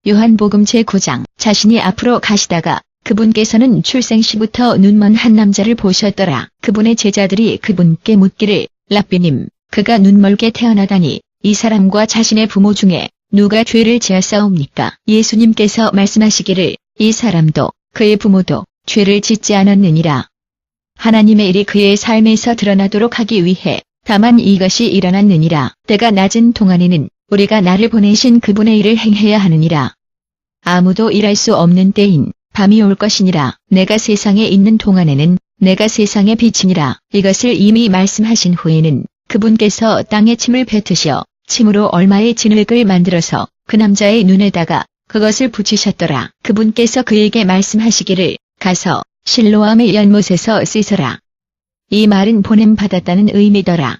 요한복음 제9장. 자신이 앞으로 가시다가 그분께서는 출생시부터 눈먼 한 남자를 보셨더라. 그분의 제자들이 그분께 묻기를 랍비님, 그가 눈멀게 태어나다니 이 사람과 자신의 부모 중에 누가 죄를 지었사옵니까? 예수님께서 말씀하시기를 이 사람도 그의 부모도 죄를 짓지 않았느니라. 하나님의 일이 그의 삶에서 드러나도록 하기 위해 다만 이것이 일어났느니라. 때가 낮은 동안에는 우리가 나를 보내신 그분의 일을 행해야 하느니라. 아무도 일할 수 없는 때인 밤이 올 것이니라. 내가 세상에 있는 동안에는 내가 세상의 빛이니라. 이것을 이미 말씀하신 후에는 그분께서 땅에 침을 뱉으시어 침으로 얼마의 진흙을 만들어서 그 남자의 눈에다가 그것을 붙이셨더라. 그분께서 그에게 말씀하시기를 가서 실로암의 연못에서 씻어라. 이 말은 보냄받았다는 의미더라.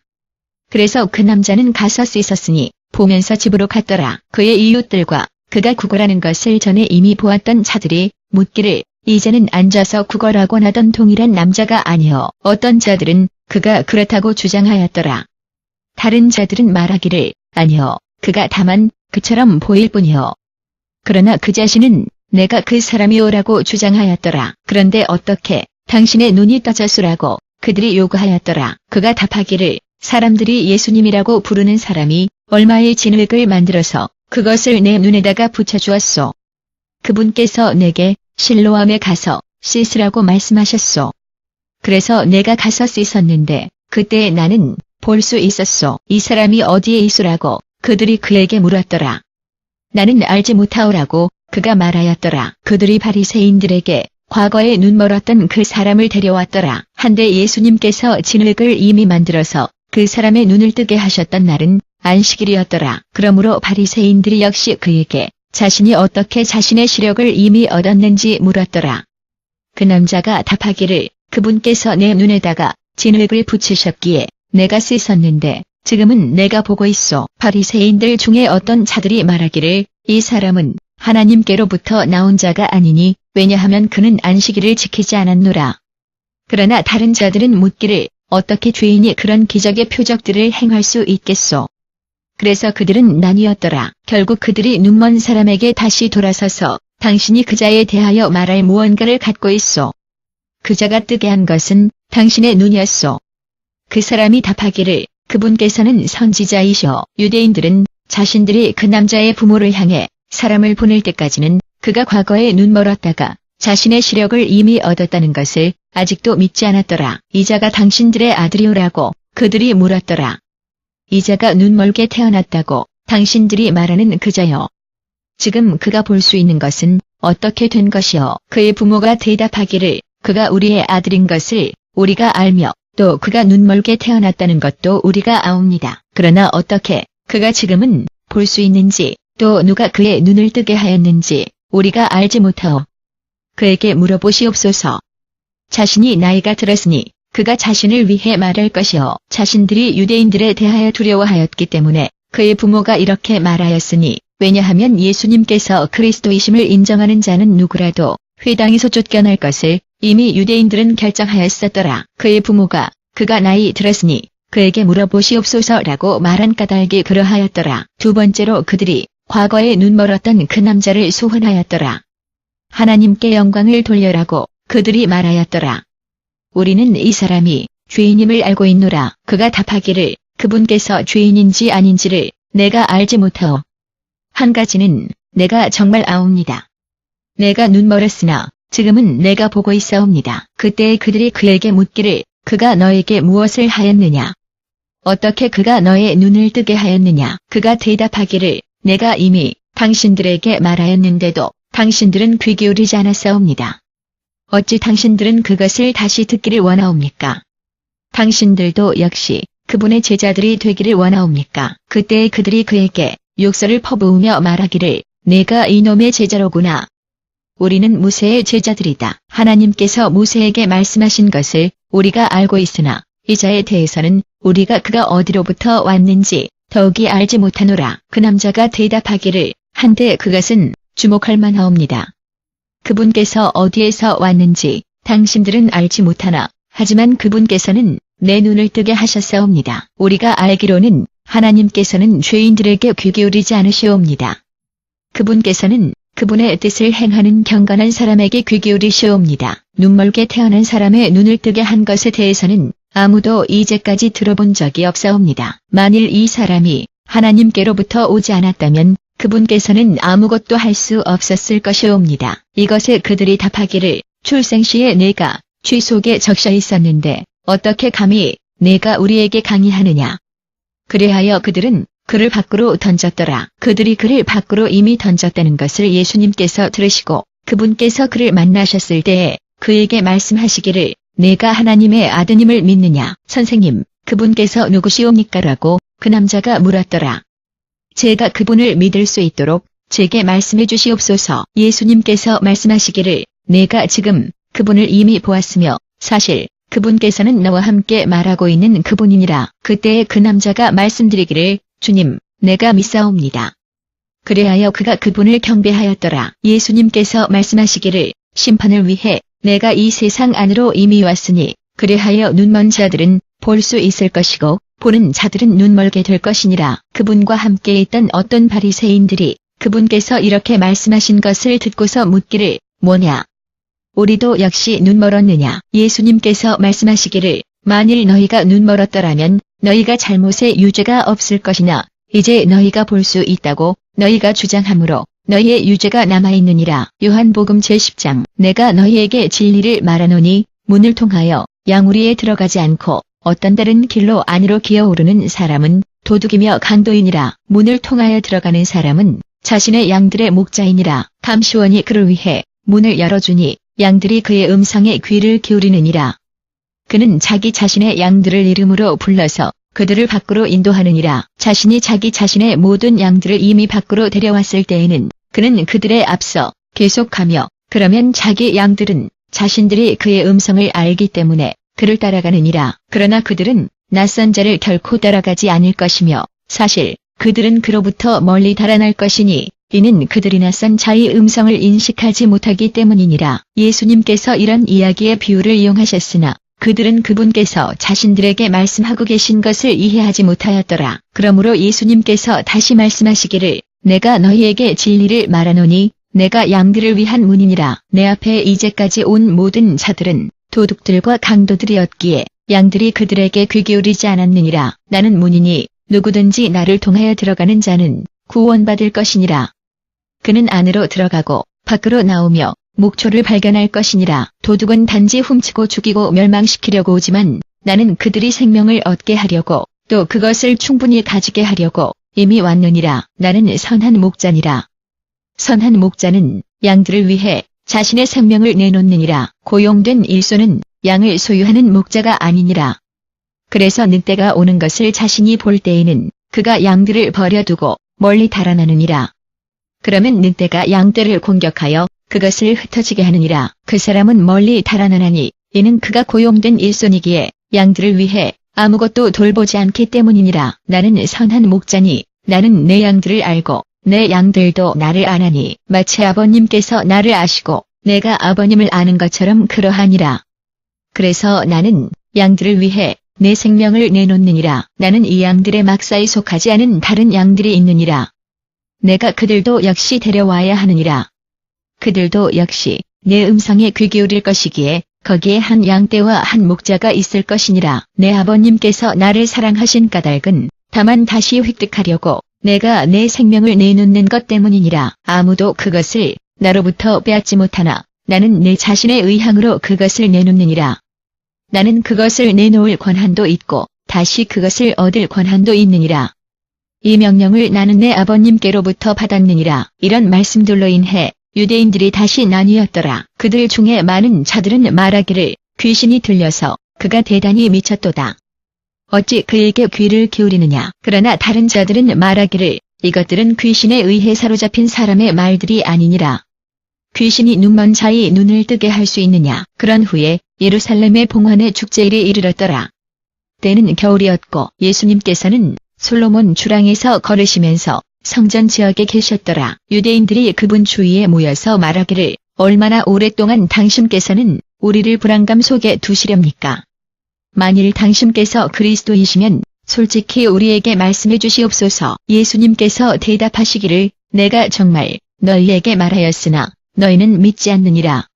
그래서 그 남자는 가서 씻었으니 보면서 집으로 갔더라. 그의 이웃들과 그가 구걸하는 것을 전에 이미 보았던 자들이 묻기를 이제는 앉아서 구걸하곤 하던 동일한 남자가 아니여. 어떤 자들은 그가 그렇다고 주장하였더라. 다른 자들은 말하기를 아니여, 그가 다만 그처럼 보일 뿐이여. 그러나 그 자신은 내가 그 사람이오라고 주장하였더라. 그런데 어떻게 당신의 눈이 떠졌소라고 그들이 요구하였더라. 그가 답하기를 사람들이 예수님이라고 부르는 사람이 얼마의 진흙을 만들어서 그것을 내 눈에다가 붙여주었소. 그분께서 내게 실로암에 가서 씻으라고 말씀하셨소. 그래서 내가 가서 씻었는데 그때 나는 볼 수 있었소. 이 사람이 어디에 있으라고 그들이 그에게 물었더라. 나는 알지 못하오라고 그가 말하였더라. 그들이 바리새인들에게 과거에 눈멀었던 그 사람을 데려왔더라. 한데 예수님께서 진흙을 이미 만들어서 그 사람의 눈을 뜨게 하셨던 날은 안식일이었더라. 그러므로 바리새인들이 역시 그에게 자신이 어떻게 자신의 시력을 이미 얻었는지 물었더라. 그 남자가 답하기를 그분께서 내 눈에다가 진흙을 붙이셨기에 내가 씻었는데 지금은 내가 보고 있소. 바리새인들 중에 어떤 자들이 말하기를 이 사람은 하나님께로부터 나온 자가 아니니 왜냐하면 그는 안식일을 지키지 않았노라. 그러나 다른 자들은 묻기를 어떻게 죄인이 그런 기적의 표적들을 행할 수 있겠소. 그래서 그들은 나뉘었더라. 결국 그들이 눈먼 사람에게 다시 돌아서서 당신이 그자에 대하여 말할 무언가를 갖고 있소. 그자가 뜨게 한 것은 당신의 눈이었소. 그 사람이 답하기를 그분께서는 선지자이시오. 유대인들은 자신들이 그 남자의 부모를 향해 사람을 보낼 때까지는 그가 과거에 눈멀었다가 자신의 시력을 이미 얻었다는 것을 아직도 믿지 않았더라. 이자가 당신들의 아들이오라고 그들이 물었더라. 이자가 눈멀게 태어났다고 당신들이 말하는 그자요. 지금 그가 볼 수 있는 것은 어떻게 된 것이요. 그의 부모가 대답하기를 그가 우리의 아들인 것을 우리가 알며 또 그가 눈멀게 태어났다는 것도 우리가 아옵니다. 그러나 어떻게 그가 지금은 볼 수 있는지 또 누가 그의 눈을 뜨게 하였는지 우리가 알지 못하오. 그에게 물어보시옵소서. 자신이 나이가 들었으니 그가 자신을 위해 말할 것이요. 자신들이 유대인들에 대하여 두려워하였기 때문에 그의 부모가 이렇게 말하였으니 왜냐하면 예수님께서 그리스도이심을 인정하는 자는 누구라도 회당에서 쫓겨날 것을 이미 유대인들은 결정하였었더라. 그의 부모가 그가 나이 들었으니 그에게 물어보시옵소서라고 말한 까닭이 그러하였더라. 두 번째로 그들이 과거에 눈멀었던 그 남자를 소환하였더라. 하나님께 영광을 돌려라고 그들이 말하였더라. 우리는 이 사람이 죄인임을 알고 있노라. 그가 답하기를 그분께서 죄인인지 아닌지를 내가 알지 못하오. 한 가지는 내가 정말 아옵니다. 내가 눈멀었으나 지금은 내가 보고 있사옵니다. 그때 그들이 그에게 묻기를 그가 너에게 무엇을 하였느냐? 어떻게 그가 너의 눈을 뜨게 하였느냐? 그가 대답하기를 내가 이미 당신들에게 말하였는데도 당신들은 귀 기울이지 않았사옵니다. 어찌 당신들은 그것을 다시 듣기를 원하옵니까? 당신들도 역시 그분의 제자들이 되기를 원하옵니까? 그때 그들이 그에게 욕설을 퍼부으며 말하기를 내가 이놈의 제자로구나. 우리는 모세의 제자들이다. 하나님께서 모세에게 말씀하신 것을 우리가 알고 있으나 이자에 대해서는 우리가 그가 어디로부터 왔는지 더욱이 알지 못하노라. 그 남자가 대답하기를 한데 그것은 주목할 만하옵니다. 그분께서 어디에서 왔는지 당신들은 알지 못하나 하지만 그분께서는 내 눈을 뜨게 하셨사옵니다. 우리가 알기로는 하나님께서는 죄인들에게 귀 기울이지 않으시옵니다. 그분께서는 그분의 뜻을 행하는 경건한 사람에게 귀 기울이시옵니다. 눈멀게 태어난 사람의 눈을 뜨게 한 것에 대해서는 아무도 이제까지 들어본 적이 없사옵니다. 만일 이 사람이 하나님께로부터 오지 않았다면 그분께서는 아무것도 할 수 없었을 것이옵니다. 이것에 그들이 답하기를 출생 시에 내가 쥐 속에 적셔 있었는데 어떻게 감히 내가 우리에게 강의하느냐. 그래하여 그들은 그를 밖으로 던졌더라. 그들이 그를 밖으로 이미 던졌다는 것을 예수님께서 들으시고 그분께서 그를 만나셨을 때에 그에게 말씀하시기를 내가 하나님의 아드님을 믿느냐. 선생님, 그분께서 누구시옵니까? 라고 그 남자가 물었더라. 제가 그분을 믿을 수 있도록 제게 말씀해 주시옵소서. 예수님께서 말씀하시기를 내가 지금 그분을 이미 보았으며 사실 그분께서는 너와 함께 말하고 있는 그분이니라. 그때에 그 남자가 말씀드리기를 주님, 내가 믿사옵니다. 그래하여 그가 그분을 경배하였더라. 예수님께서 말씀하시기를 심판을 위해 내가 이 세상 안으로 이미 왔으니 그래하여 눈먼 자들은 볼 수 있을 것이고 보는 자들은 눈멀게 될 것이니라. 그분과 함께 있던 어떤 바리새인들이 그분께서 이렇게 말씀하신 것을 듣고서 묻기를 뭐냐? 우리도 역시 눈멀었느냐? 예수님께서 말씀하시기를 만일 너희가 눈멀었더라면 너희가 잘못에 유죄가 없을 것이나 이제 너희가 볼 수 있다고 너희가 주장하므로 너희의 유죄가 남아있느니라. 요한복음 제10장 내가 너희에게 진리를 말하노니 문을 통하여 양우리에 들어가지 않고 어떤 다른 길로 안으로 기어오르는 사람은 도둑이며 강도이니라. 문을 통하여 들어가는 사람은 자신의 양들의 목자이니라. 감시원이 그를 위해 문을 열어주니 양들이 그의 음성에 귀를 기울이느니라. 그는 자기 자신의 양들을 이름으로 불러서 그들을 밖으로 인도하느니라. 자신이 자기 자신의 모든 양들을 이미 밖으로 데려왔을 때에는 그는 그들의 앞서 계속하며 그러면 자기 양들은 자신들이 그의 음성을 알기 때문에 그를 따라가느니라. 그러나 그들은 낯선 자를 결코 따라가지 않을 것이며 사실 그들은 그로부터 멀리 달아날 것이니 이는 그들이 낯선 자의 음성을 인식하지 못하기 때문이니라. 예수님께서 이런 이야기의 비유를 이용하셨으나 그들은 그분께서 자신들에게 말씀하고 계신 것을 이해하지 못하였더라. 그러므로 예수님께서 다시 말씀하시기를 내가 너희에게 진리를 말하노니 내가 양들을 위한 문이니라. 내 앞에 이제까지 온 모든 자들은 도둑들과 강도들이었기에 양들이 그들에게 귀 기울이지 않았느니라. 나는 문이니 누구든지 나를 통하여 들어가는 자는 구원받을 것이니라. 그는 안으로 들어가고 밖으로 나오며 목초를 발견할 것이니라. 도둑은 단지 훔치고 죽이고 멸망시키려고 오지만 나는 그들이 생명을 얻게 하려고 또 그것을 충분히 가지게 하려고 이미 왔느니라. 나는 선한 목자니라. 선한 목자는 양들을 위해 자신의 생명을 내놓느니라. 고용된 일소는 양을 소유하는 목자가 아니니라. 그래서 늑대가 오는 것을 자신이 볼 때에는 그가 양들을 버려두고 멀리 달아나느니라. 그러면 늑대가 양떼를 공격하여 그것을 흩어지게 하느니라. 그 사람은 멀리 달아나나니 이는 그가 고용된 일손이기에 양들을 위해 아무것도 돌보지 않기 때문이니라. 나는 선한 목자니 나는 내 양들을 알고 내 양들도 나를 아나니 마치 아버님께서 나를 아시고 내가 아버님을 아는 것처럼 그러하니라. 그래서 나는 양들을 위해 내 생명을 내놓느니라. 나는 이 양들의 막사에 속하지 않은 다른 양들이 있느니라. 내가 그들도 역시 데려와야 하느니라. 그들도 역시 내 음성에 귀 기울일 것이기에 거기에 한 양떼와 한 목자가 있을 것이니라. 내 아버님께서 나를 사랑하신 까닭은 다만 다시 획득하려고 내가 내 생명을 내놓는 것 때문이니라. 아무도 그것을 나로부터 빼앗지 못하나 나는 내 자신의 의향으로 그것을 내놓느니라. 나는 그것을 내놓을 권한도 있고 다시 그것을 얻을 권한도 있느니라. 이 명령을 나는 내 아버님께로부터 받았느니라. 이런 말씀들로 인해 유대인들이 다시 나뉘었더라. 그들 중에 많은 자들은 말하기를 귀신이 들려서 그가 대단히 미쳤도다. 어찌 그에게 귀를 기울이느냐. 그러나 다른 자들은 말하기를 이것들은 귀신에 의해 사로잡힌 사람의 말들이 아니니라. 귀신이 눈먼 자의 눈을 뜨게 할 수 있느냐. 그런 후에 예루살렘의 봉헌의 축제일이 이르렀더라. 때는 겨울이었고 예수님께서는 솔로몬 주랑에서 걸으시면서 성전 지역에 계셨더라. 유대인들이 그분 주위에 모여서 말하기를 얼마나 오랫동안 당신께서는 우리를 불안감 속에 두시렵니까? 만일 당신께서 그리스도이시면 솔직히 우리에게 말씀해 주시옵소서. 예수님께서 대답하시기를 내가 정말 너희에게 말하였으나 너희는 믿지 않느니라.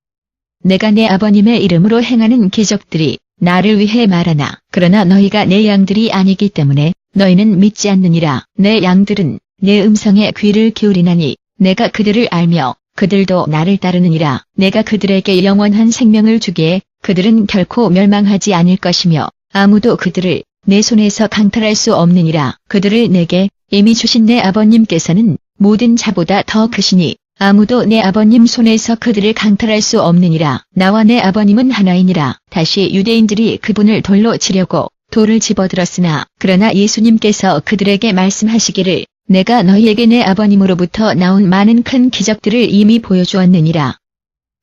내가 내 아버님의 이름으로 행하는 기적들이 나를 위해 말하나 그러나 너희가 내 양들이 아니기 때문에 너희는 믿지 않느니라. 내 양들은 내 음성에 귀를 기울이나니 내가 그들을 알며 그들도 나를 따르느니라. 내가 그들에게 영원한 생명을 주기에 그들은 결코 멸망하지 않을 것이며 아무도 그들을 내 손에서 강탈할 수 없느니라. 그들을 내게 이미 주신 내 아버님께서는 모든 자보다 더 크시니 아무도 내 아버님 손에서 그들을 강탈할 수 없느니라. 나와 내 아버님은 하나이니라. 다시 유대인들이 그분을 돌로 치려고 돌을 집어들었으나 그러나 예수님께서 그들에게 말씀하시기를 내가 너희에게 내 아버님으로부터 나온 많은 큰 기적들을 이미 보여주었느니라.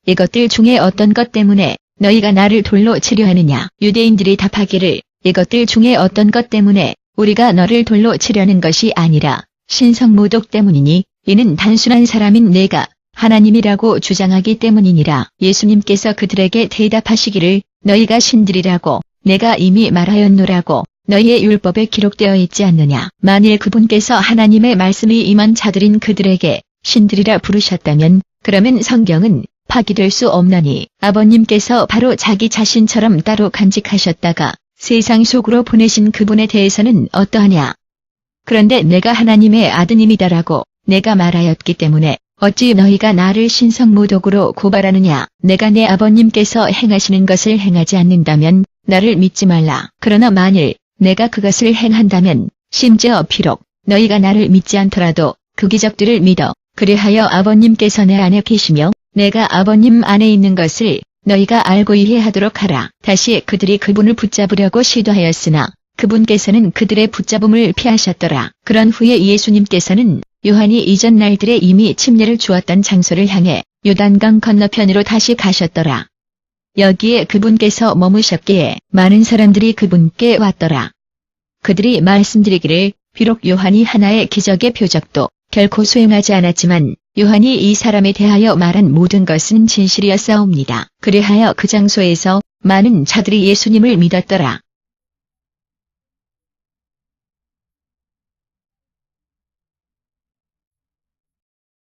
이것들 중에 어떤 것 때문에 너희가 나를 돌로 치려 하느냐. 유대인들이 답하기를 이것들 중에 어떤 것 때문에 우리가 너를 돌로 치려는 것이 아니라 신성모독 때문이니 이는 단순한 사람인 내가 하나님이라고 주장하기 때문이니라. 예수님께서 그들에게 대답하시기를 너희가 신들이라고 내가 이미 말하였노라고 너희의 율법에 기록되어 있지 않느냐. 만일 그분께서 하나님의 말씀이 임한 자들인 그들에게 신들이라 부르셨다면 그러면 성경은 파기될 수 없나니 아버님께서 바로 자기 자신처럼 따로 간직하셨다가 세상 속으로 보내신 그분에 대해서는 어떠하냐. 그런데 내가 하나님의 아드님이다라고 내가 말하였기 때문에 어찌 너희가 나를 신성모독으로 고발하느냐. 내가 내 아버님께서 행하시는 것을 행하지 않는다면 나를 믿지 말라. 그러나 만일 내가 그것을 행한다면 심지어 비록 너희가 나를 믿지 않더라도 그 기적들을 믿어 그리하여 아버님께서 내 안에 계시며 내가 아버님 안에 있는 것을 너희가 알고 이해하도록 하라. 다시 그들이 그분을 붙잡으려고 시도하였으나 그분께서는 그들의 붙잡음을 피하셨더라. 그런 후에 예수님께서는 요한이 이전 날들에 이미 침례를 주었던 장소를 향해 요단강 건너편으로 다시 가셨더라. 여기에 그분께서 머무셨기에 많은 사람들이 그분께 왔더라. 그들이 말씀드리기를 비록 요한이 하나의 기적의 표적도 결코 수행하지 않았지만 요한이 이 사람에 대하여 말한 모든 것은 진실이었사옵니다. 그리하여 그 장소에서 많은 자들이 예수님을 믿었더라.